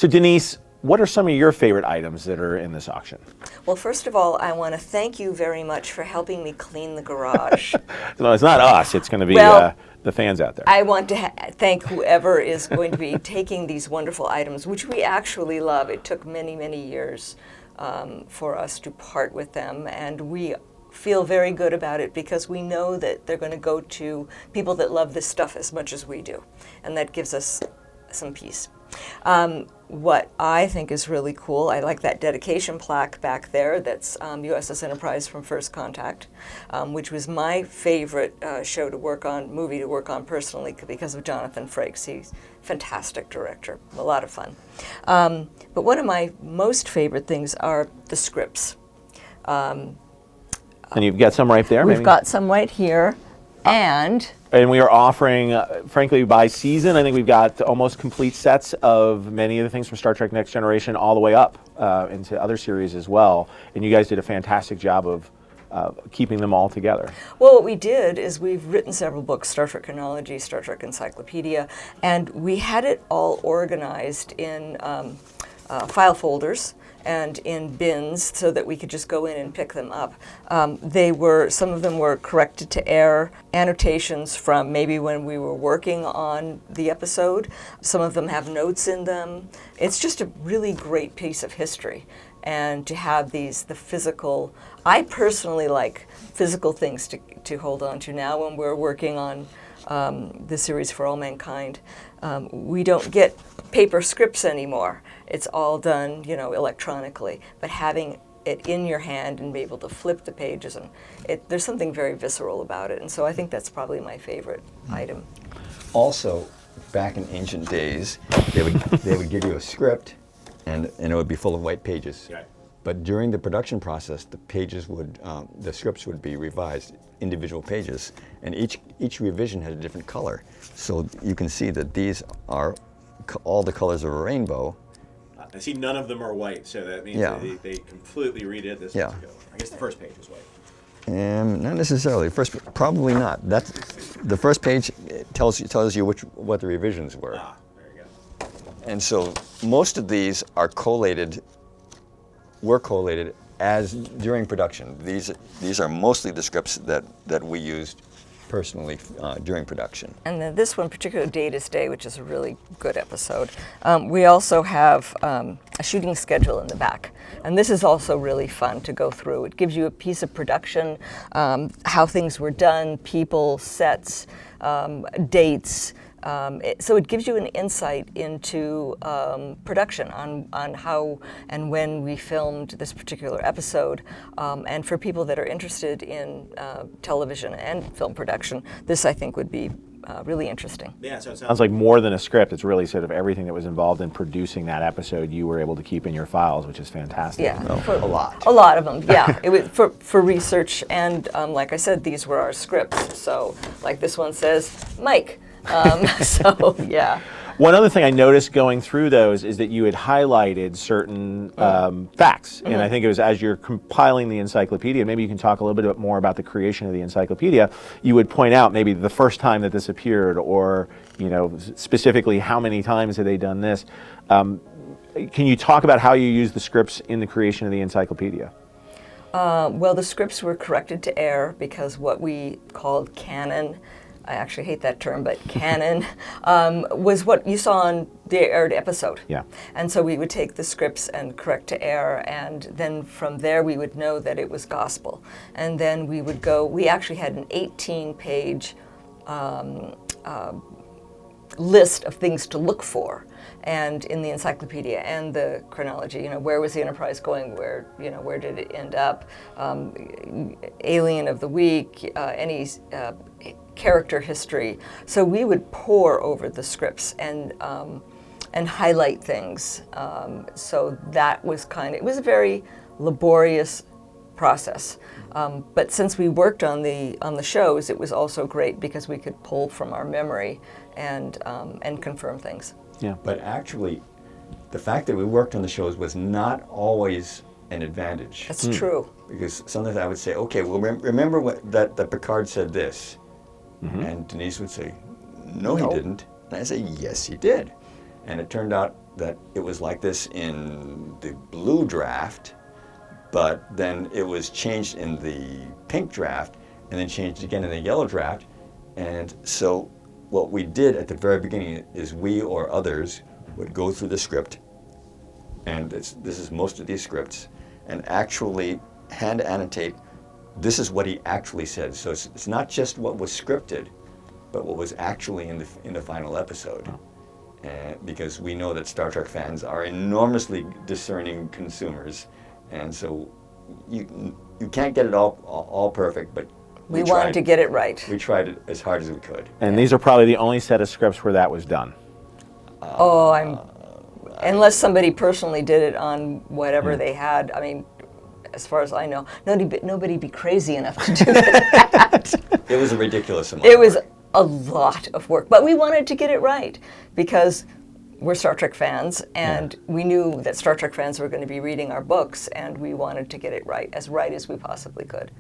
So Denise, what are some of your favorite items that are in this auction? Well, first of all, I want to thank you very much for helping me clean the garage. No, it's not us. It's going to be the fans out there. I want to thank whoever is going to be taking these wonderful items, which we actually love. It took many, many years for us to part with them, and we feel very good about it because we know that they're going to go to people that love this stuff as much as we do, and that gives us some peace. What I think is really cool, I like that dedication plaque back there that's USS Enterprise from First Contact, which was my favorite movie to work on personally because of Jonathan Frakes. He's a fantastic director, a lot of fun. But one of my most favorite things are the scripts. And you've got some right there? We've got some right here. And we are offering, frankly, by season, I think we've got almost complete sets of many of the things from Star Trek Next Generation all the way up into other series as well. And you guys did a fantastic job of keeping them all together. Well, what we did is we've written several books, Star Trek Chronology, Star Trek Encyclopedia, and we had it all organized in file folders and in bins so that we could just go in and pick them up. Some of them were corrected to error annotations from maybe when we were working on the episode. Some of them have notes in them. It's just a really great piece of history. And to have the physical, I personally like physical things to hold on to now when we're working on the series For All Mankind. We don't get paper scripts anymore. It's all done, electronically. But having it in your hand and be able to flip the pages, and there's something very visceral about it. And so I think that's probably my favorite item. Also, back in ancient days, they would give you a script, and it would be full of white pages. Right. But during the production process, the scripts would be revised, individual pages, and each revision had a different color. So you can see that these are all the colors of a rainbow. I see none of them are white, so that means they completely redid this. Yeah. I guess the first page is white. Not necessarily. Probably not. The first page tells you what the revisions were. Ah, there you go. And so most of these were collated as during production. These are mostly the scripts that we used personally during production. And then this one, particularly Day to Stay, which is a really good episode. We also have a shooting schedule in the back. And this is also really fun to go through. It gives you a piece of production, how things were done, people, sets, dates. So it gives you an insight into production on how and when we filmed this particular episode. And for people that are interested in television and film production, this I think would be really interesting. Yeah, so it sounds like more than a script. It's really sort of everything that was involved in producing that episode you were able to keep in your files, which is fantastic. Yeah, a lot. A lot of them, yeah. It was for research, and like I said, these were our scripts. So like this one says, Mike. So, yeah. One other thing I noticed going through those is that you had highlighted certain facts. And I think it was as you're compiling the encyclopedia, maybe you can talk a little bit more about the creation of the encyclopedia, you would point out maybe the first time that this appeared, or specifically how many times have they done this. Can you talk about how you use the scripts in the creation of the encyclopedia? Well, the scripts were corrected to error because what we called canon, I actually hate that term, but canon was what you saw on the aired episode. Yeah. And so we would take the scripts and correct to error, and then from there we would know that it was gospel. And then we would go, we actually had an 18-page list of things to look for, and in the encyclopedia and the chronology, where was the Enterprise going, where did it end up, alien of the week, any character history. So we would pore over the scripts and highlight things. So that was it was a very laborious process. But since we worked on the shows, it was also great because we could pull from our memory and confirm things. Yeah. But actually, the fact that we worked on the shows was not always an advantage. That's true. Because sometimes I would say, okay, well, remember that Picard said this? And Denise would say, no, he didn't. And I say, yes, he did. And it turned out that it was like this in the blue draft, but then it was changed in the pink draft, and then changed again in the yellow draft. And so what we did at the very beginning is we or others would go through the script, and this is most of these scripts, and actually hand annotate, this is what he actually said. So it's not just what was scripted, but what was actually in the final episode. Because we know that Star Trek fans are enormously discerning consumers, and so you can't get it all perfect, but we wanted to get it right. We tried it as hard as we could. And these are probably the only set of scripts where that was done. Unless somebody personally did it on whatever they had. I mean, as far as I know, nobody be crazy enough to do that. It was a ridiculous amount. It was a lot of work, but we wanted to get it right because we're Star Trek fans, and we knew that Star Trek fans were going to be reading our books, and we wanted to get it right as we possibly could.